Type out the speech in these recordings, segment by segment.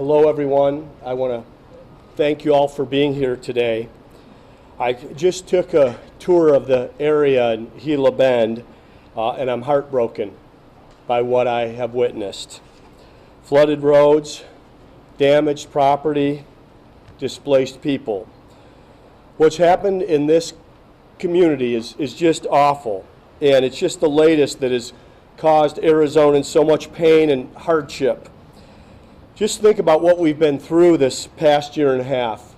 Hello, everyone. I want to thank you all for being here today. I just took a tour of the area in Gila Bend, and I'm heartbroken by what I have witnessed. Flooded roads, damaged property, displaced people. What's happened in this community is just awful, and it's just the latest that has caused Arizonans so much pain and hardship. Just think about what we've been through this past year and a half.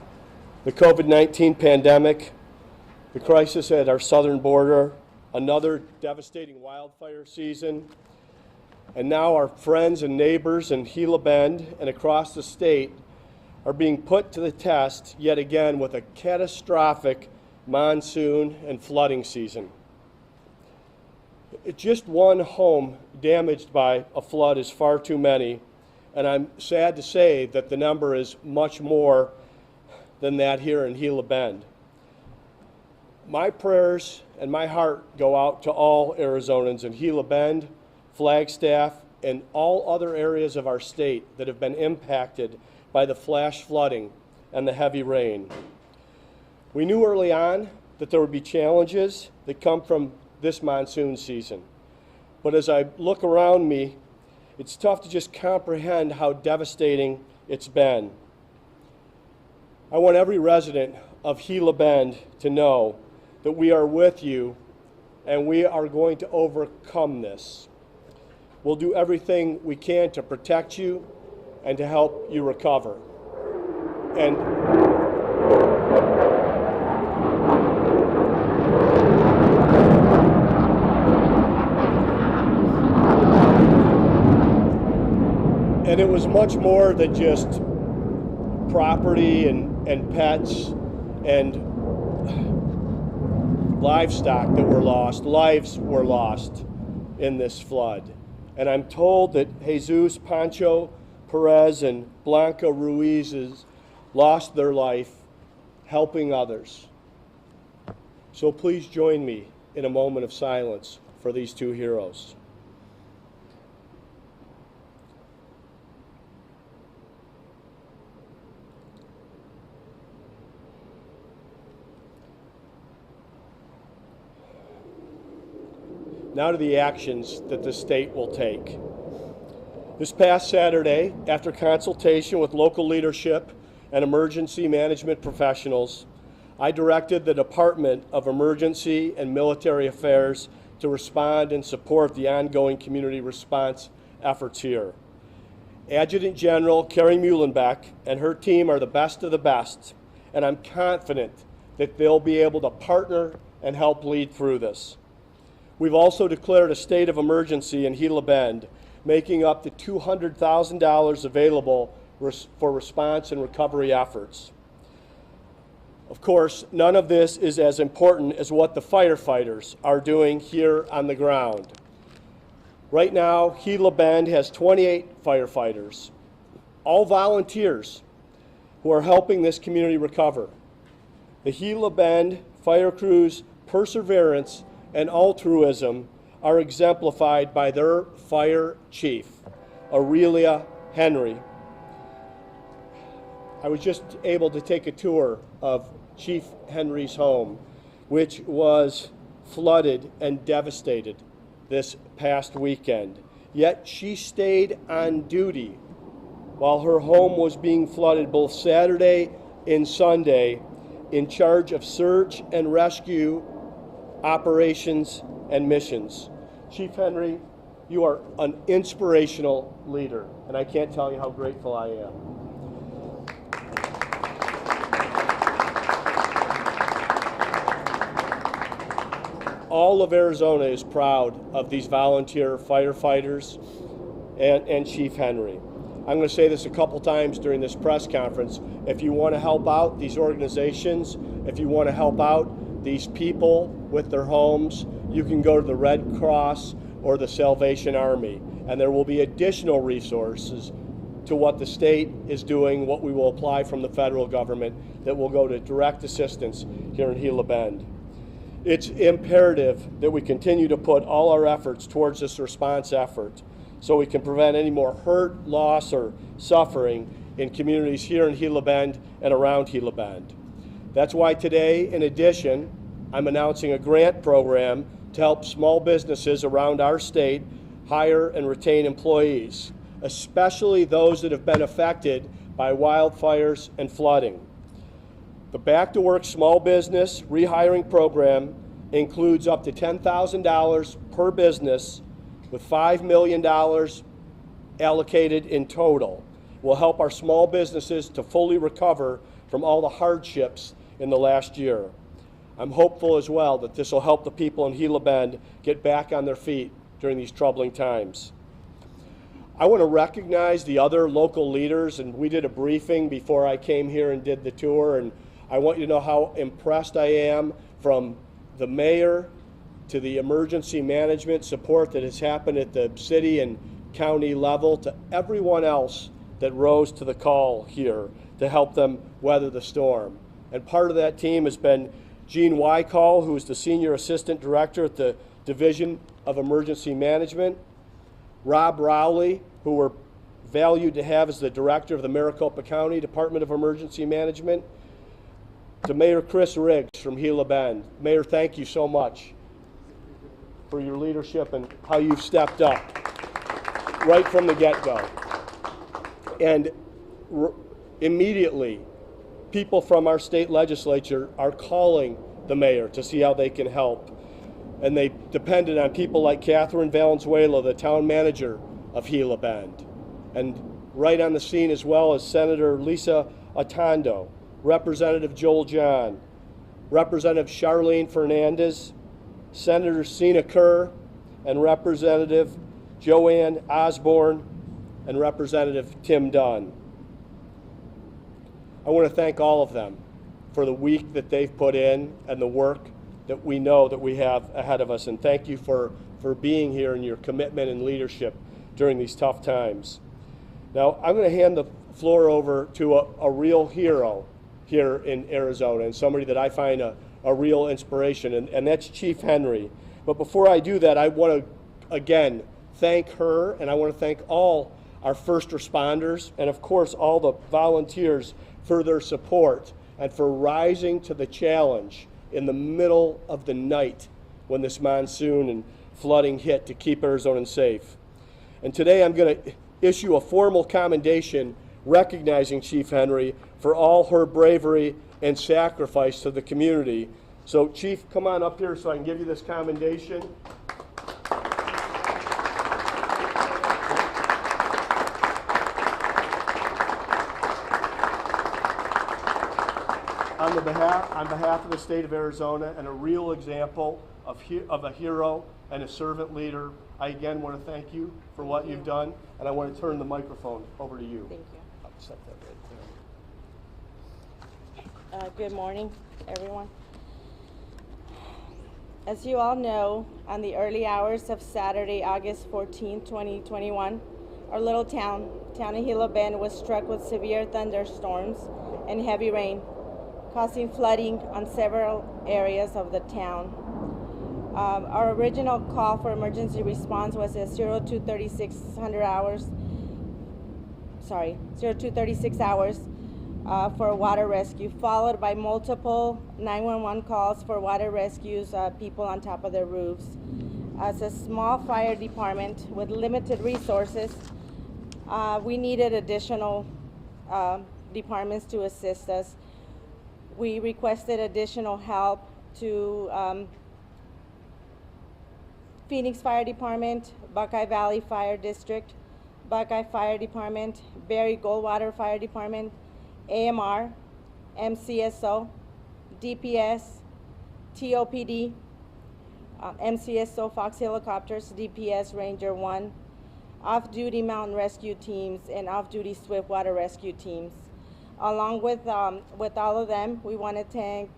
The COVID-19 pandemic, the crisis at our southern border, another devastating wildfire season, and now our friends and neighbors in Gila Bend and across the state are being put to the test yet again with a catastrophic monsoon and flooding season. Just one home damaged by a flood is far too many, and I'm sad to say that the number is much more than that here in Gila Bend. My prayers and my heart go out to all Arizonans in Gila Bend, Flagstaff, and all other areas of our state that have been impacted by the flash flooding and the heavy rain. We knew early on that there would be challenges that come from this monsoon season. But as I look around me, it's tough to just comprehend how devastating it's been. I want every resident of Gila Bend to know that we are with you and we are going to overcome this. We'll do everything we can to protect you and to help you recover. And it was much more than just property and pets and livestock that were lost. Lives were lost in this flood. And I'm told that Jesus, Pancho Perez, and Blanca Ruiz lost their life helping others. So please join me in a moment of silence for these two heroes. Now to the actions that the state will take. This past Saturday, after consultation with local leadership and emergency management professionals, I directed the Department of Emergency and Military Affairs to respond and support the ongoing community response efforts here. Adjutant General Carrie Muhlenbeck and her team are the best of the best, and I'm confident that they'll be able to partner and help lead through this. We've also declared a state of emergency in Gila Bend, making up to $200,000 available for response and recovery efforts. Of course, none of this is as important as what the firefighters are doing here on the ground. Right now, Gila Bend has 28 firefighters, all volunteers who are helping this community recover. The Gila Bend fire crew's perseverance and altruism are exemplified by their fire chief, Aurelia Henry. I was just able to take a tour of Chief Henry's home, which was flooded and devastated this past weekend. Yet she stayed on duty while her home was being flooded both Saturday and Sunday, in charge of search and rescue operations and missions. Chief Henry, you are an inspirational leader, and I can't tell you how grateful I am. All of Arizona is proud of these volunteer firefighters and Chief Henry. I'm going to say this a couple times during this press conference. If you want to help out these organizations, if you want to help out these people with their homes, you can go to the Red Cross or the Salvation Army, and there will be additional resources to what the state is doing, what we will apply from the federal government that will go to direct assistance here in Gila Bend. It's imperative that we continue to put all our efforts towards this response effort so we can prevent any more hurt, loss, or suffering in communities here in Gila Bend and around Gila Bend. That's why today, in addition, I'm announcing a grant program to help small businesses around our state hire and retain employees, especially those that have been affected by wildfires and flooding. The Back to Work Small Business Rehiring Program includes up to $10,000 per business with $5 million allocated in total. Will help our small businesses to fully recover from all the hardships in the last year. I'm hopeful as well that this will help the people in Gila Bend get back on their feet during these troubling times. I want to recognize the other local leaders, and we did a briefing before I came here and did the tour, and I want you to know how impressed I am from the mayor to the emergency management support that has happened at the city and county level to everyone else that rose to the call here to help them weather the storm. And part of that team has been Gene Wykall, who is the Senior Assistant Director at the Division of Emergency Management, Rob Rowley, who we're valued to have as the Director of the Maricopa County Department of Emergency Management, to Mayor Chris Riggs from Gila Bend. Mayor, thank you so much for your leadership and how you've stepped up right from the get-go. And immediately, people from our state legislature are calling the mayor to see how they can help. And they depended on people like Catherine Valenzuela, the town manager of Gila Bend. And right on the scene as well as Senator Lisa Atondo, Representative Joel John, Representative Charlene Fernandez, Senator Sina Kerr, and Representative Joanne Osborne, and Representative Tim Dunn. I want to thank all of them for the week that they've put in and the work that we know that we have ahead of us. And thank you for being here and your commitment and leadership during these tough times. Now, I'm going to hand the floor over to a real hero here in Arizona and somebody that I find a real inspiration, and that's Chief Henry. But before I do that, I want to, again, thank her, and I want to thank all our first responders, and of course all the volunteers for their support and for rising to the challenge in the middle of the night when this monsoon and flooding hit to keep Arizonans safe. And today I'm going to issue a formal commendation recognizing Chief Henry for all her bravery and sacrifice to the community. So Chief, come on up here so I can give you this commendation. On behalf of the state of Arizona and a real example of a hero and a servant leader, I again want to thank you for what you've done, and I want to turn the microphone over to you. Thank you. I'll set that right there. Good morning, everyone. As you all know, on the early hours of Saturday, August 14, 2021, our little town of Gila Bend was struck with severe thunderstorms and heavy rain, causing flooding on several areas of the town. Our original call for emergency response was at 0236 hours for water rescue, followed by multiple 911 calls for water rescues, people on top of their roofs. As a small fire department with limited resources, we needed additional departments to assist us. We requested additional help to Phoenix Fire Department, Buckeye Valley Fire District, Buckeye Fire Department, Berry Goldwater Fire Department, AMR, MCSO, DPS, TOPD, MCSO Fox Helicopters, DPS Ranger 1, off-duty mountain rescue teams, and off-duty swift water rescue teams. Along with all of them, we want to thank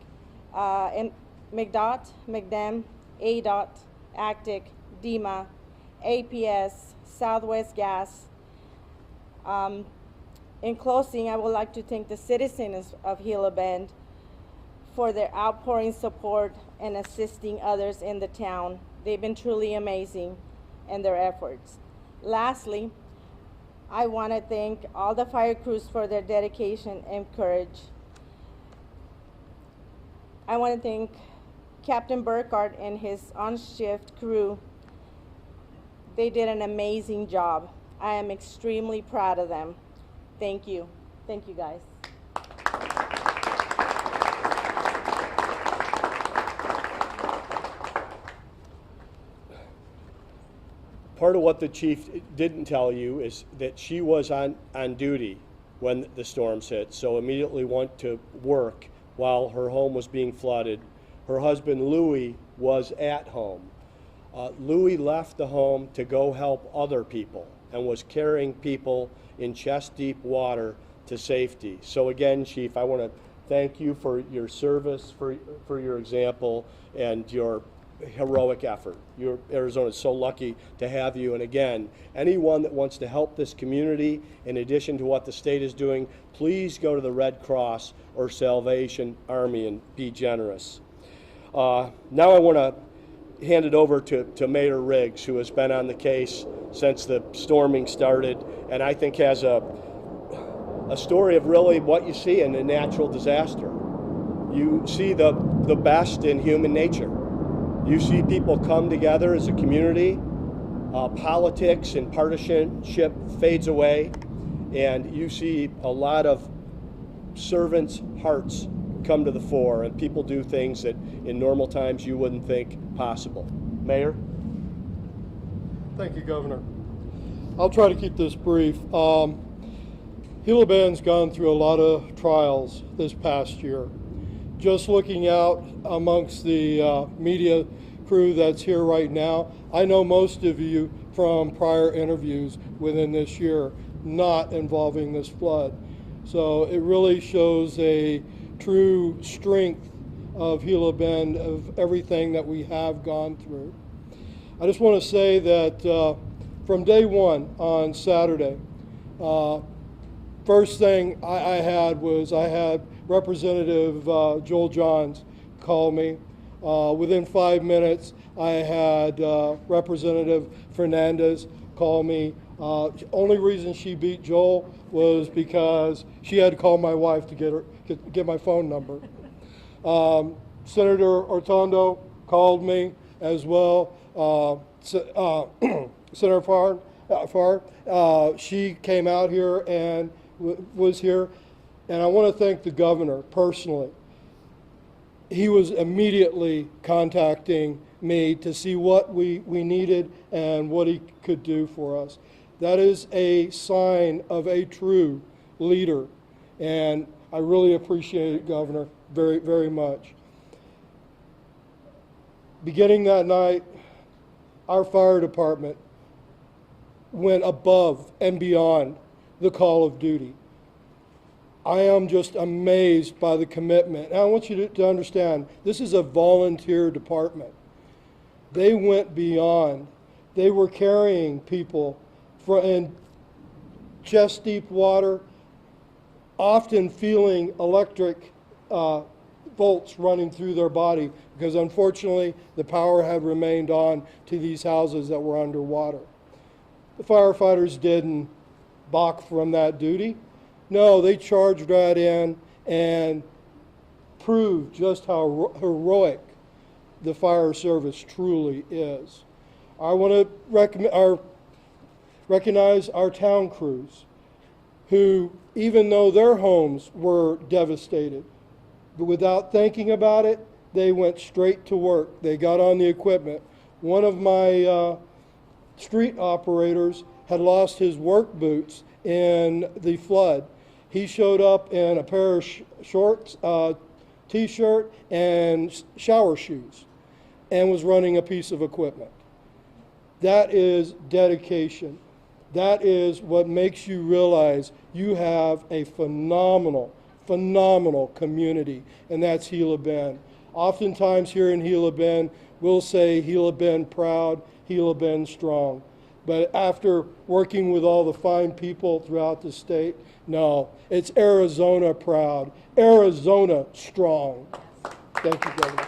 McDOT, McDem, ADOT, ACTIC, DEMA, APS, Southwest Gas. In closing, I would like to thank the citizens of Gila Bend for their outpouring support and assisting others in the town. They've been truly amazing in their efforts. Lastly, I want to thank all the fire crews for their dedication and courage. I want to thank Captain Burkhardt and his on-shift crew. They did an amazing job. I am extremely proud of them. Thank you. Thank you, guys. Part of what the chief didn't tell you is that she was on duty when the storms hit, so immediately went to work while her home was being flooded. Her husband, Louis, was at home. Louis left the home to go help other people and was carrying people in chest-deep water to safety. So again, Chief, I want to thank you for your service, for your example, and your heroic effort. Arizona is so lucky to have you. And again, anyone that wants to help this community, in addition to what the state is doing, please go to the Red Cross or Salvation Army and be generous. Now I want to hand it over to Mayor Riggs, who has been on the case since the storming started, and I think has a story of really what you see in a natural disaster. You see the best in human nature. You see people come together as a community, politics and partisanship fades away, and you see a lot of servants' hearts come to the fore, and people do things that in normal times you wouldn't think possible. Mayor? Thank you, Governor. I'll try to keep this brief. Gila Bend's gone through a lot of trials this past year. Just looking out amongst the media crew that's here right now, I know most of you from prior interviews within this year not involving this flood. So it really shows a true strength of Gila Bend, of everything that we have gone through. I just want to say that from day one on Saturday, first thing I had Representative Joel Johns call me. Within 5 minutes, I had Representative Fernandez call me. Only reason she beat Joel was because she had to call my wife to get my phone number. Senator Ortondo called me as well. Senator Farr, she came out here and was here. And I want to thank the governor personally. He was immediately contacting me to see what we needed and what he could do for us. That is a sign of a true leader. And I really appreciate it, Governor, very, very much. Beginning that night, our fire department went above and beyond the call of duty. I am just amazed by the commitment. And I want you to understand, this is a volunteer department. They went beyond. They were carrying people in chest-deep water, often feeling electric bolts running through their body because unfortunately the power had remained on to these houses that were underwater. The firefighters didn't balk from that duty. No, they charged right in and proved just how heroic the fire service truly is. I want to recognize our town crews who, even though their homes were devastated, but without thinking about it, they went straight to work. They got on the equipment. One of my street operators had lost his work boots in the flood. He showed up in a pair of shorts, t-shirt, and shower shoes, and was running a piece of equipment. That is dedication. That is what makes you realize you have a phenomenal community, and that's Gila Bend. Oftentimes here in Gila Bend, we'll say Gila Bend proud, Gila Bend strong. But after working with all the fine people throughout the state, no, it's Arizona proud, Arizona strong. Thank you, Governor.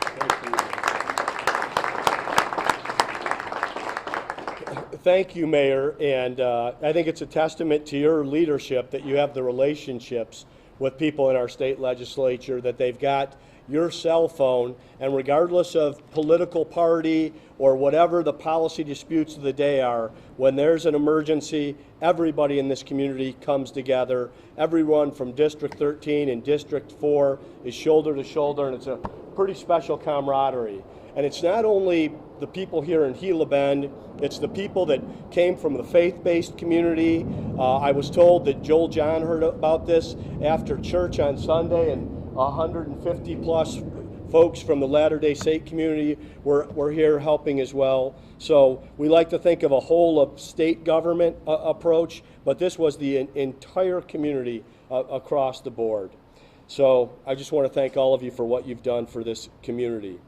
thank you, Mayor, and I think it's a testament to your leadership that you have the relationships with people in our state legislature, that they've got your cell phone, and regardless of political party or whatever the policy disputes of the day are, when there's an emergency, everybody in this community comes together. Everyone from District 13 and District 4 is shoulder to shoulder, and it's a pretty special camaraderie. And it's not only the people here in Gila Bend, it's the people that came from the faith-based community. I was told that Joel John heard about this after church on Sunday, and 150 plus folks from the Latter-day Saint community were here helping as well. So we like to think of a whole of state government approach, but this was the entire community across the board. So I just want to thank all of you for what you've done for this community.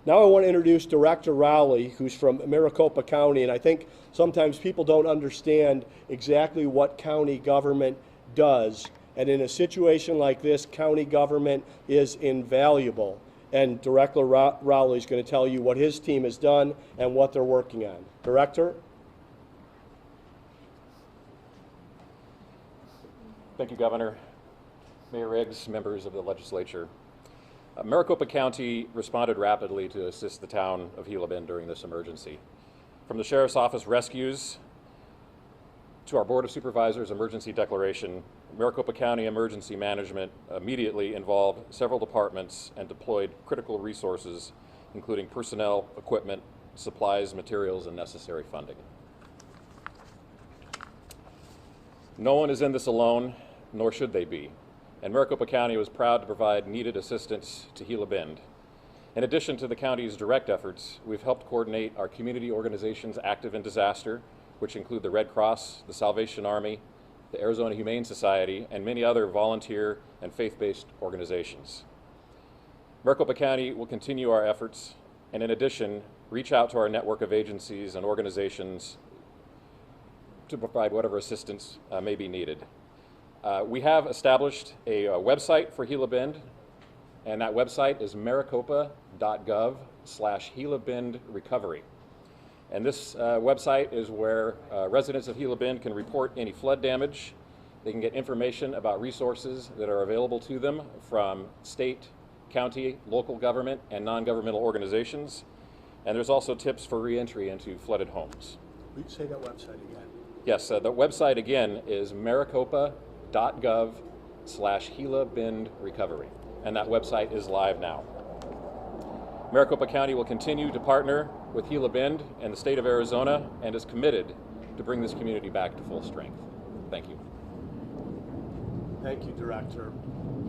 Now I want to introduce Director Rowley, who's from Maricopa County, and I think sometimes people don't understand exactly what county government does. And in a situation like this, county government is invaluable. And Director Rowley is going to tell you what his team has done and what they're working on. Director? Thank you, Governor, Mayor Riggs, members of the legislature. Maricopa County responded rapidly to assist the town of Gila Bend during this emergency. From the Sheriff's Office rescues to our Board of Supervisors emergency declaration, Maricopa County Emergency Management immediately involved several departments and deployed critical resources, including personnel, equipment, supplies, materials, and necessary funding. No one is in this alone, nor should they be, and Maricopa County was proud to provide needed assistance to Gila Bend. In addition to the county's direct efforts, we've helped coordinate our community organizations active in disaster, which include the Red Cross, the Salvation Army, the Arizona Humane Society, and many other volunteer and faith-based organizations. Maricopa County will continue our efforts, and in addition, reach out to our network of agencies and organizations to provide whatever assistance may be needed. We have established a website for Gila Bend, and that website is maricopa.gov/Gila Bend Recovery. And this website is where residents of Gila Bend can report any flood damage. They can get information about resources that are available to them from state, county, local government, and non-governmental organizations. And there's also tips for re-entry into flooded homes. Will you say that website again? Yes, the website again is maricopa.gov/Gila Bend Recovery. And that website is live now. Maricopa County will continue to partner with Gila Bend and the state of Arizona and is committed to bring this community back to full strength. Thank you. Thank you, Director.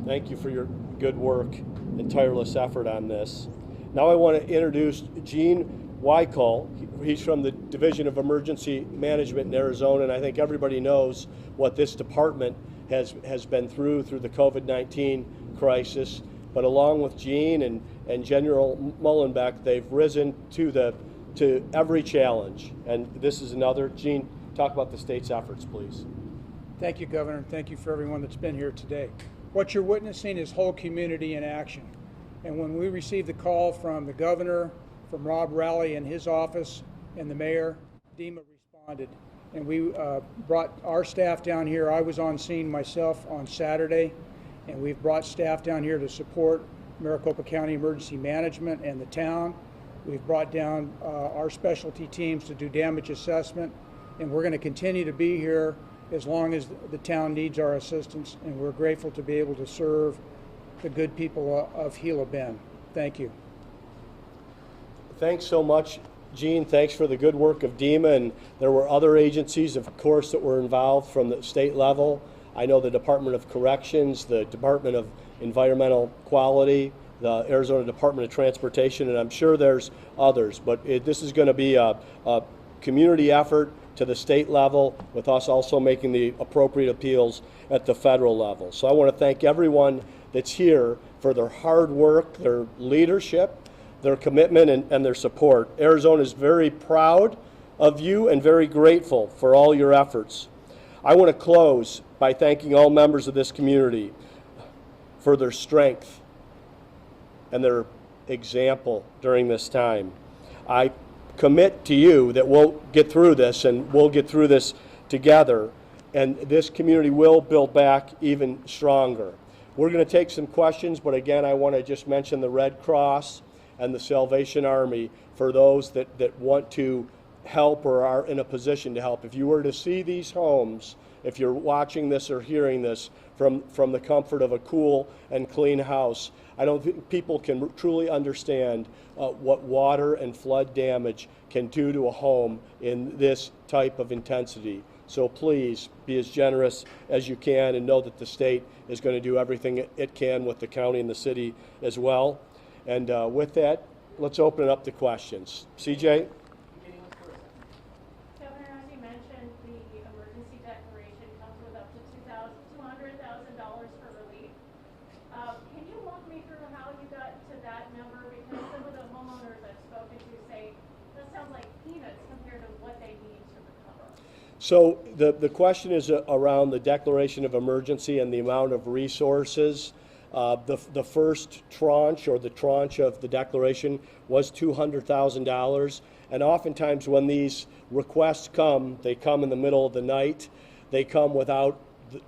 Thank you for your good work and tireless effort on this. Now I want to introduce Gene Wycall. He's from the Division of Emergency Management in Arizona, and I think everybody knows what this department has been through the COVID-19 crisis. But along with Gene and General Mullenbeck, they've risen to every challenge. And this is another. Gene, talk about the state's efforts, please. Thank you, Governor, and thank you for everyone that's been here today. What you're witnessing is whole community in action. And when we received the call from the governor, from Rob Rowley and his office, and the mayor, DEMA responded. And we brought our staff down here. I was on scene myself on Saturday, and we've brought staff down here to support Maricopa County Emergency Management and the town. We've brought down our specialty teams to do damage assessment, and we're going to continue to be here as long as the town needs our assistance, and we're grateful to be able to serve the good people of Gila Bend. Thank you. Thanks so much, Gene. Thanks for the good work of DEMA, and there were other agencies, of course, that were involved from the state level. I know the Department of Corrections, the Department of Environmental Quality, the Arizona Department of Transportation, and I'm sure there's others. But this is going to be a community effort to the state level, with us also making the appropriate appeals at the federal level. So I want to thank everyone that's here for their hard work, their leadership, their commitment, and their support. Arizona is very proud of you and very grateful for all your efforts. I want to close by thanking all members of this community for their strength and their example during this time. I commit to you that we'll get through this, and we'll get through this together, and this community will build back even stronger. We're going to take some questions, but again, I want to just mention the Red Cross and the Salvation Army for those that want to help or are in a position to help. If you were to see these homes, if you're watching this or hearing this from the comfort of a cool and clean house, I don't think people can truly understand what water and flood damage can do to a home in this type of intensity. So please be as generous as you can, and know that the state is going to do everything it can with the county and the city as well. And with that, let's open it up to questions. CJ? Governor, as you mentioned, the emergency declaration comes with up to $200,000 for relief. Can you walk me through how you got to that number? Because some of the homeowners I've spoken to say that sounds like peanuts compared to what they need to recover. So the question is around the declaration of emergency and the amount of resources. The first tranche, or the tranche of the declaration, was $200,000. And oftentimes when these requests come, they come in the middle of the night. They come without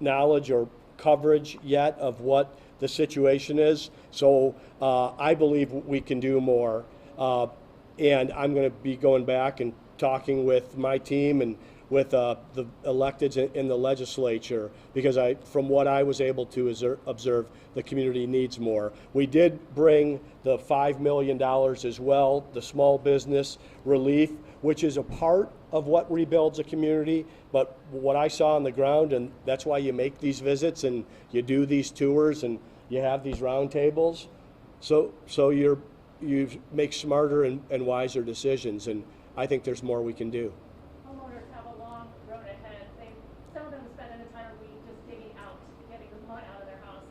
knowledge or coverage yet of what the situation is. So I believe we can do more. And I'm going to be going back and talking with my team and with the electeds in the legislature, because from what I was able to observe, the community needs more. We did bring the $5 million as well, the small business relief, which is a part of what rebuilds a community. But what I saw on the ground, and that's why you make these visits and you do these tours and you have these roundtables, so you make smarter and wiser decisions. And I think there's more we can do. Homeowners have a long road ahead. Some of them spend an entire week just digging out, getting the mud out of their house.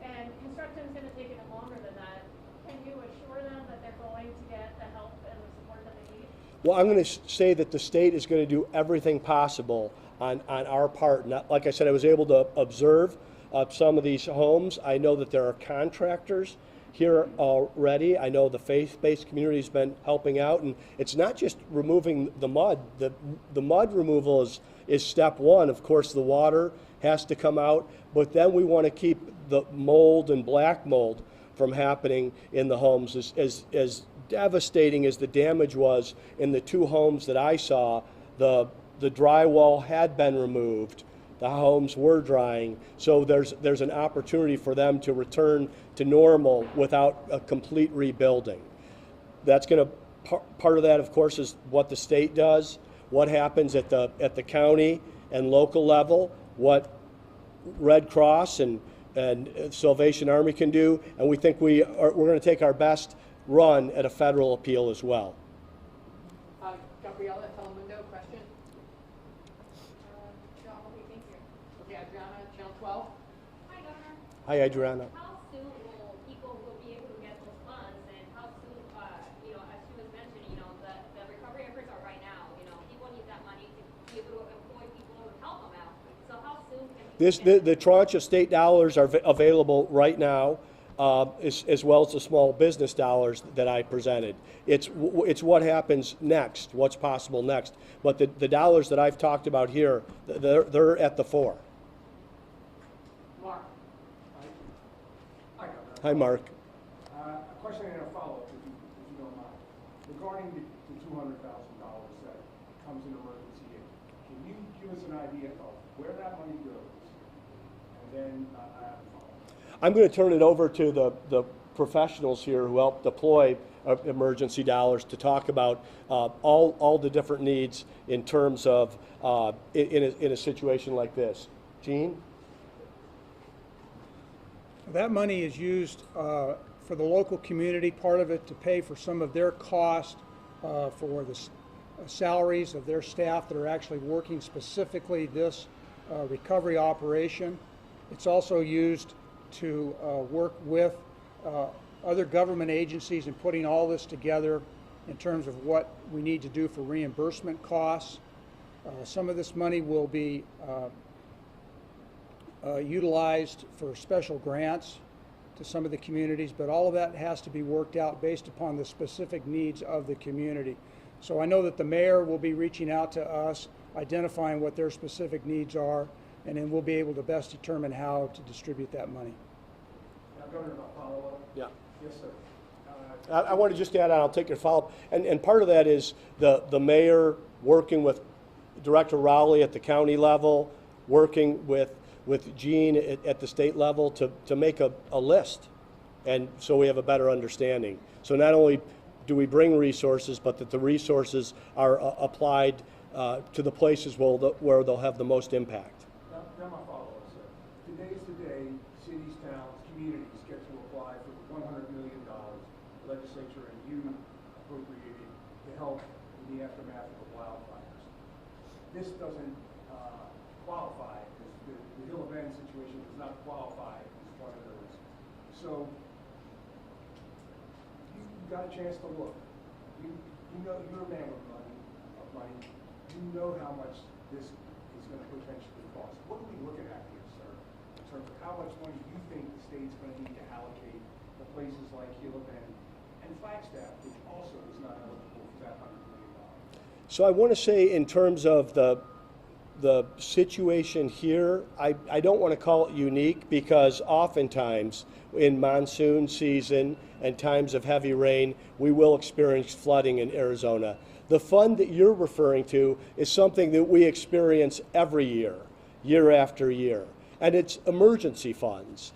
And construction is going to take even longer than that. Can you assure them that they're going to get the help and the support that they need? Well, I'm going to say that the state is going to do everything possible on our part. Not, like I said, I was able to observe some of these homes. I know that there are contractors here already. I know the faith-based community has been helping out, and it's not just removing the mud. The mud removal is step one. Of course, the water has to come out, but then we want to keep the mold and black mold from happening in the homes. As devastating as the damage was in the two homes that I saw, the drywall had been removed. The homes were drying, so there's an opportunity for them to return to normal without a complete rebuilding. That's going to part of that, of course, is what the state does, what happens at the county and local level, what Red Cross and Salvation Army can do, and we think we're going to take our best run at a federal appeal as well. Gabriella, Telemundo, question? No, okay, thank you. Okay, Adriana, Channel 12. Hi, Governor. Hi, Adriana. How soon will people be able to get those funds, and how soon, as she was mentioning, the recovery efforts are right now. People need that money to be able to employ people who help them out. So how soon can The tranche of state dollars are available right now, as well as the small business dollars that I presented. It's what happens next, what's possible next. But the dollars that I've talked about here, they're at the fore. Mark. Hi, Governor. Hi, Mark. A question and a follow-up, if you don't mind. Regarding the $200,000 that comes in emergency aid, can you give us an idea of where that money goes? And then I have a follow-up. I'm going to turn it over to the professionals here who help deploy emergency dollars to talk about all the different needs in terms of in a situation like this. Gene? That money is used for the local community, part of it to pay for some of their cost for the salaries of their staff that are actually working specifically this recovery operation. It's also used to work with other government agencies in putting all this together in terms of what we need to do for reimbursement costs. Some of this money will be utilized for special grants to some of the communities, but all of that has to be worked out based upon the specific needs of the community. So I know that the mayor will be reaching out to us, identifying what their specific needs are, and then we'll be able to best determine how to distribute that money. Now, Governor, a follow-up? Yeah. Yes, sir. I want to just add on, I'll take your follow-up. And part of that is the mayor working with Director Rowley at the county level, working with Gene at the state level to make a list. And so we have a better understanding. So not only do we bring resources, but that the resources are applied to the places where they'll have the most impact. Now my follow-up, sir. Today's the day cities, towns, communities get to apply for the $100 million the legislature and you appropriated to help in the aftermath of the wildfires. This doesn't qualify, because the Gila Bend situation does not qualify as one of those. So you got a chance to look. You know, you're a man of money. You know how much this is going to potentially cost. What are we looking at here, sir, in terms of how much money you think the state's going to need to allocate to places like Gila Bend and Flagstaff, which also is not eligible for that $100 million? So I want to say, in terms of the situation here, I don't want to call it unique, because oftentimes in monsoon season and times of heavy rain, we will experience flooding in Arizona. The fund that you're referring to is something that we experience every year, year after year, and it's emergency funds.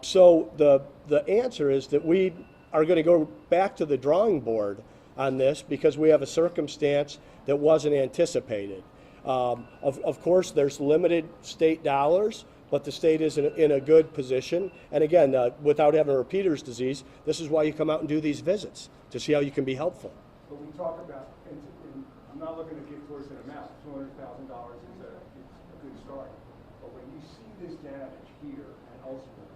So the answer is that we are going to go back to the drawing board on this, because we have a circumstance that wasn't anticipated. Of course, there's limited state dollars, but the state is in a good position. And again, without having a repeater's disease, this is why you come out and do these visits, to see how you can be helpful. But we talk about, and I'm not looking to get towards an amount, $200,000 is a good start. But when you see this damage here and elsewhere,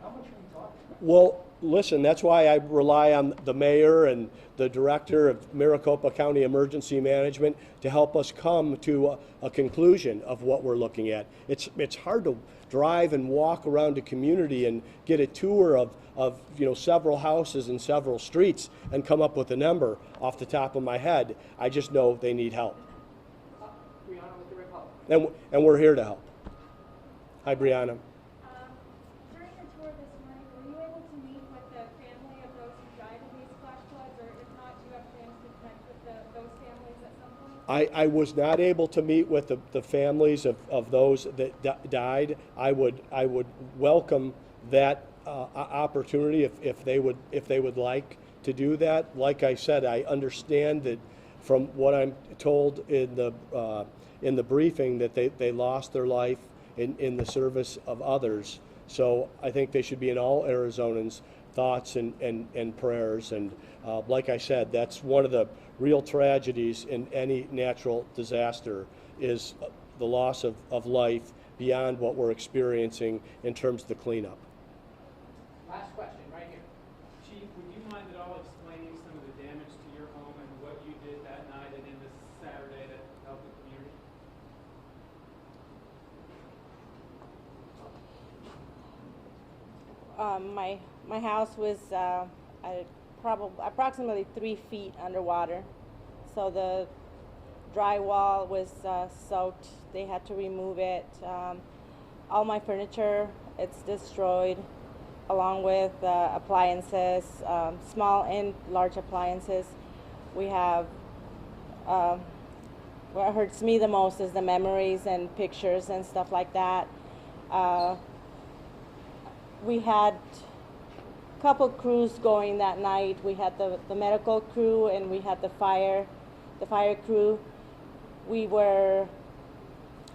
how much are we talking about? Well, listen, that's why I rely on the mayor and the director of Maricopa County Emergency Management to help us come to a conclusion of what we're looking at. It's hard to drive and walk around a community and get a tour of several houses and several streets and come up with a number off the top of my head. I just know they need help. Brianna with the Republic. And we're here to help. Hi, Brianna. During your tour this morning, were you able to meet with the family of those who died in these flash floods, or if not, do you have plans to connect with those families at some point? I was not able to meet with the families of those that died. I would welcome that opportunity if they would like to do that. Like I said, I understand that from what I'm told in the briefing, that they lost their life in the service of others. So I think they should be in all Arizonans' thoughts and prayers. And like I said, that's one of the real tragedies in any natural disaster, is the loss of life beyond what we're experiencing in terms of the cleanup. Last question, right here. Chief, would you mind at all explaining some of the damage to your home and what you did that night and into Saturday to help the community? My house was approximately 3 feet underwater, so the drywall was soaked. They had to remove it. All my furniture, it's destroyed, along with appliances, small and large appliances. We have what hurts me the most is the memories and pictures and stuff like that. We had a couple crews going that night. We had the medical crew and we had the fire crew.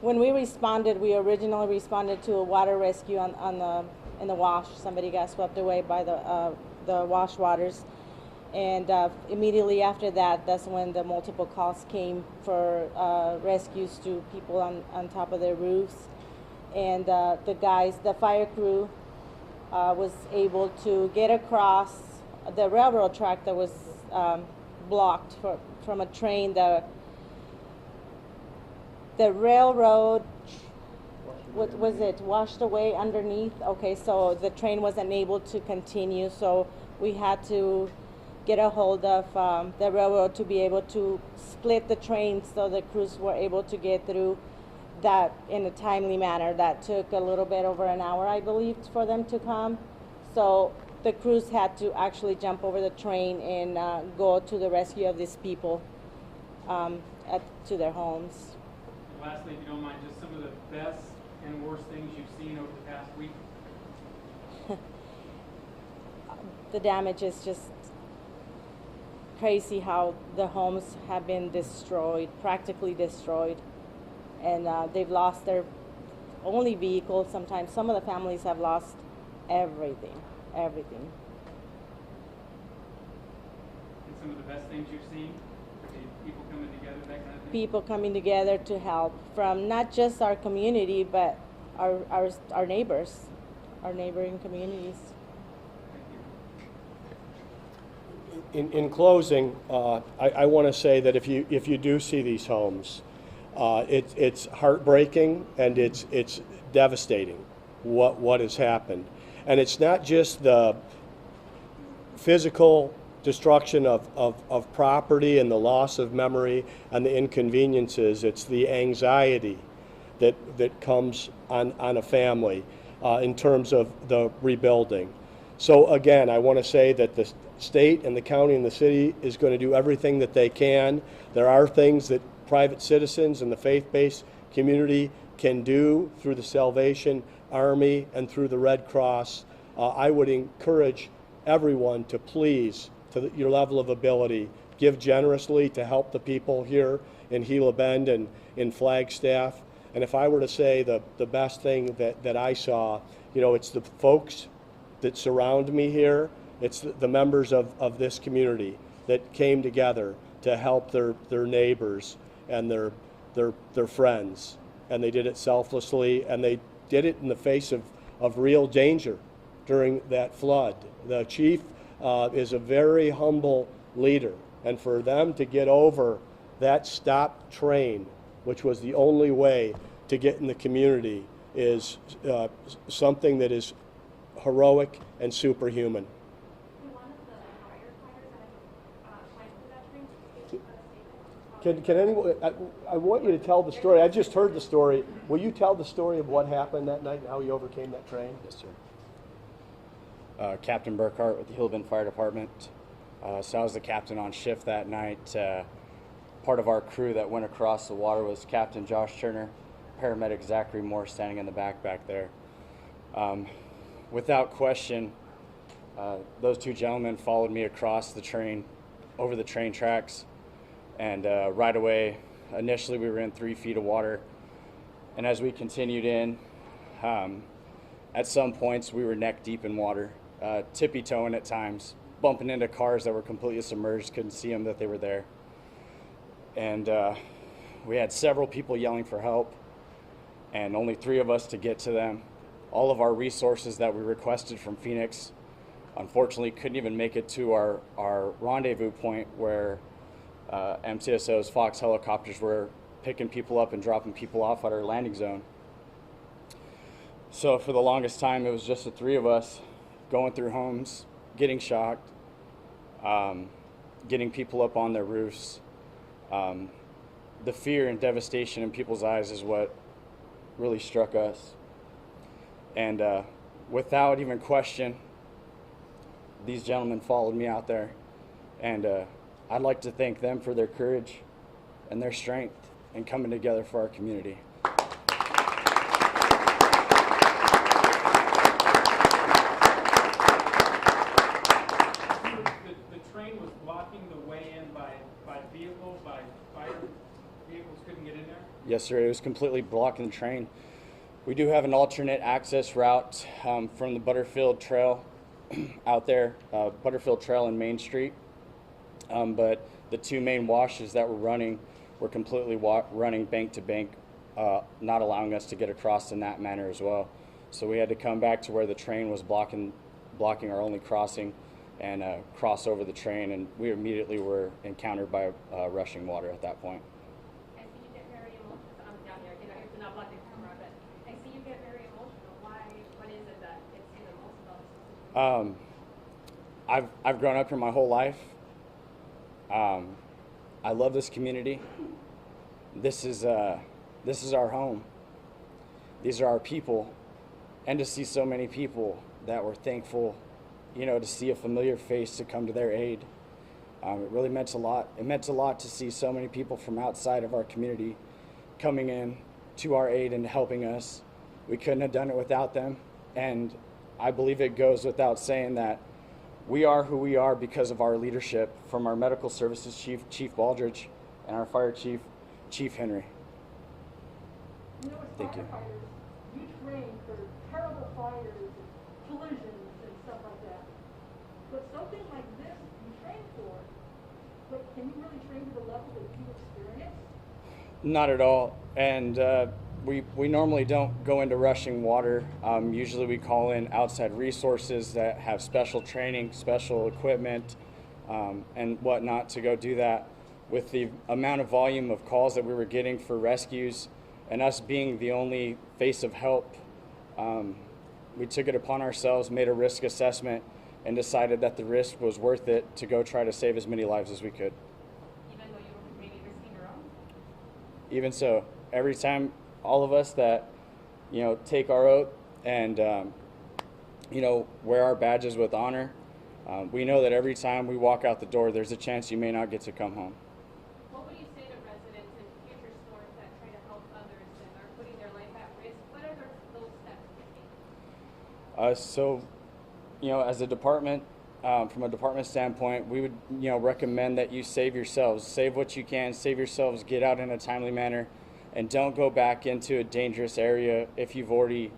When we responded, we originally responded to a water rescue in the wash. Somebody got swept away by the wash waters. And immediately after that, that's when the multiple calls came for rescues to people on top of their roofs. And the fire crew was able to get across the railroad track that was blocked from a train. The railroad, what was it, washed away underneath? Okay, so the train wasn't able to continue, so we had to get a hold of the railroad to be able to split the train so the crews were able to get through that in a timely manner. That took a little bit over an hour, I believe, for them to come. So the crews had to actually jump over the train and go to the rescue of these people to their homes. And lastly, if you don't mind, just some of the best and worst things you've seen over the past week. The damage is just crazy how the homes have been destroyed, practically destroyed. And they've lost their only vehicle sometimes. Some of the families have lost everything. And some of the best things you've seen? People coming together, that kind of thing? People coming together to help from not just our community, but our neighbors, our neighboring communities. In closing, I want to say that if you do see these homes, it's heartbreaking and it's devastating what has happened, and it's not just the physical destruction of property and the loss of memory and the inconveniences. It's the anxiety that comes on a family in terms of the rebuilding. So again, I want to say that the state and the county and the city is going to do everything that they can. There are things that private citizens and the faith-based community can do through the Salvation Army and through the Red Cross. I would encourage everyone to please, to your level of ability, give generously to help the people here in Gila Bend and in Flagstaff. And if I were to say the best thing that I saw, it's the folks that surround me here. It's the members of this community that came together to help their neighbors and their friends. And they did it selflessly, and they did it in the face of real danger during that flood. The chief is a very humble leader, and for them to get over that stopped train, which was the only way to get in the community, is something that is heroic and superhuman. Can anyone, I want you to tell the story. I just heard the story. Will you tell the story of what happened that night and how you overcame that train? Yes, sir. Captain Burkhart with the Gila Bend Fire Department. So I was the captain on shift that night. Part of our crew that went across the water was Captain Josh Turner, paramedic Zachary Moore standing in the back there. Without question, those two gentlemen followed me across the train, over the train tracks. And right away, initially we were in 3 feet of water. And as we continued in, at some points we were neck deep in water, tippy-toeing at times, bumping into cars that were completely submerged, couldn't see them that they were there. And we had several people yelling for help, and only 3 of us to get to them. All of our resources that we requested from Phoenix, unfortunately, couldn't even make it to our rendezvous point where MCSO's Fox helicopters were picking people up and dropping people off at our landing zone. So for the longest time, it was just the 3 of us going through homes, getting shocked, getting people up on their roofs. The fear and devastation in people's eyes is what really struck us. And without even question, these gentlemen followed me out there, and I'd like to thank them for their courage and their strength in coming together for our community. The train was blocking the way in by vehicle, by fire vehicles couldn't get in there? Yes, sir. It was completely blocking the train. We do have an alternate access route from the Butterfield Trail out there, Butterfield Trail and Main Street. But the 2 main washes that were running were completely running bank to bank, not allowing us to get across in that manner as well. So we had to come back to where the train was blocking our only crossing and cross over the train, and we immediately were encountered by rushing water at that point. I see you get very emotional. I'm down here, you have to not block the camera, but I see you get very emotional. Why? What is it that gets you emotional? I've grown up here my whole life, I love this community. This is our home. These are our people, and to see so many people that were thankful, to see a familiar face to come to their aid. It really meant a lot. It meant a lot to see so many people from outside of our community coming in to our aid and helping us. We couldn't have done it without them, and I believe it goes without saying that we are who we are because of our leadership, from our medical services chief, Chief Baldridge, and our fire chief, Chief Henry. As Thank you. firefighters, you train for terrible fires and collisions and stuff like that. But something like this, you train for, but can you really train to the level that you experience? Not at all. And we normally don't go into rushing water. Usually we call in outside resources that have special training, special equipment, and whatnot to go do that. With the amount of volume of calls that we were getting for rescues, and us being the only face of help, we took it upon ourselves, made a risk assessment, and decided that the risk was worth it to go try to save as many lives as we could. Even though you were maybe risking your own? Even so, every time all of us that, take our oath and, wear our badges with honor, we know that every time we walk out the door, there's a chance you may not get to come home. What would you say to residents in future storms that try to help others and are putting their life at risk? What are those steps to take? So, as a department, from a department standpoint, we would, recommend that you save yourselves. Save what you can, save yourselves, get out in a timely manner, and don't go back into a dangerous area if you've already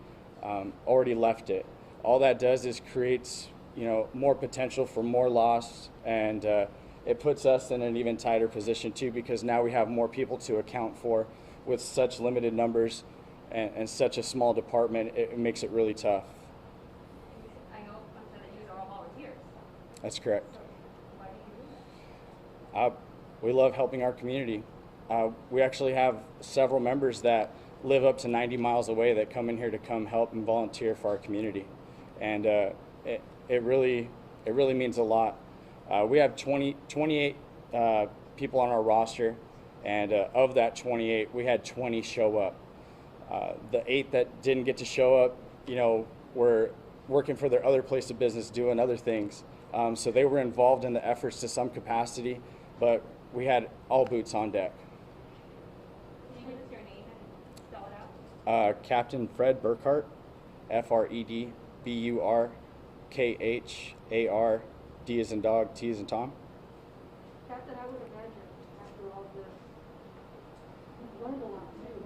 left it. All that does is creates, more potential for more loss, and it puts us in an even tighter position too, because now we have more people to account for with such limited numbers and such a small department. It makes it really tough. I know that you are all volunteers. That's correct. So why do you do that? We love helping our community. We actually have several members that live up to 90 miles away that come in here to come help and volunteer for our community. And it really means a lot. We have 28 people on our roster, and of that 28, we had 20 show up. The 8 that didn't get to show up, were working for their other place of business, doing other things. So they were involved in the efforts to some capacity, but we had all boots on deck. Can you give us your name and spell it out? Captain Fred Burkhart, Fred Burkhart, D as in dog, T as in Tom. Captain, I would imagine after all this, you've learned a lot too,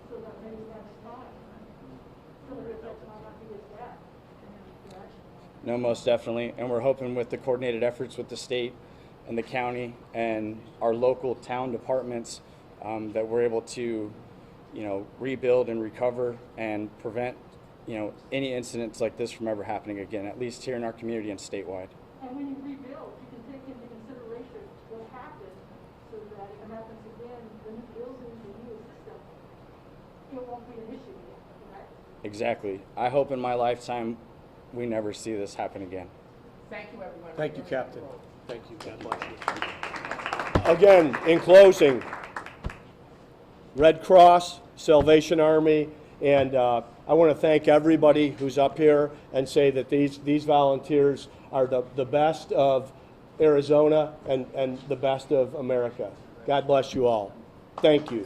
so that maybe next time, some of the effects might not be as bad. Correct? No, most definitely. And we're hoping with the coordinated efforts with the state and the county and our local town departments that we're able to, rebuild and recover and prevent, any incidents like this from ever happening again, at least here in our community and statewide. And when you rebuild, you can take into consideration what happened so that if it happens again, the new buildings, the new system, it won't be an issue again, correct? Exactly. I hope in my lifetime we never see this happen again. Thank you, everyone. Thank you, Captain. Thank you. God bless you. Again, in closing, Red Cross, Salvation Army, and I want to thank everybody who's up here and say that these volunteers are the best of Arizona and the best of America. God bless you all. Thank you.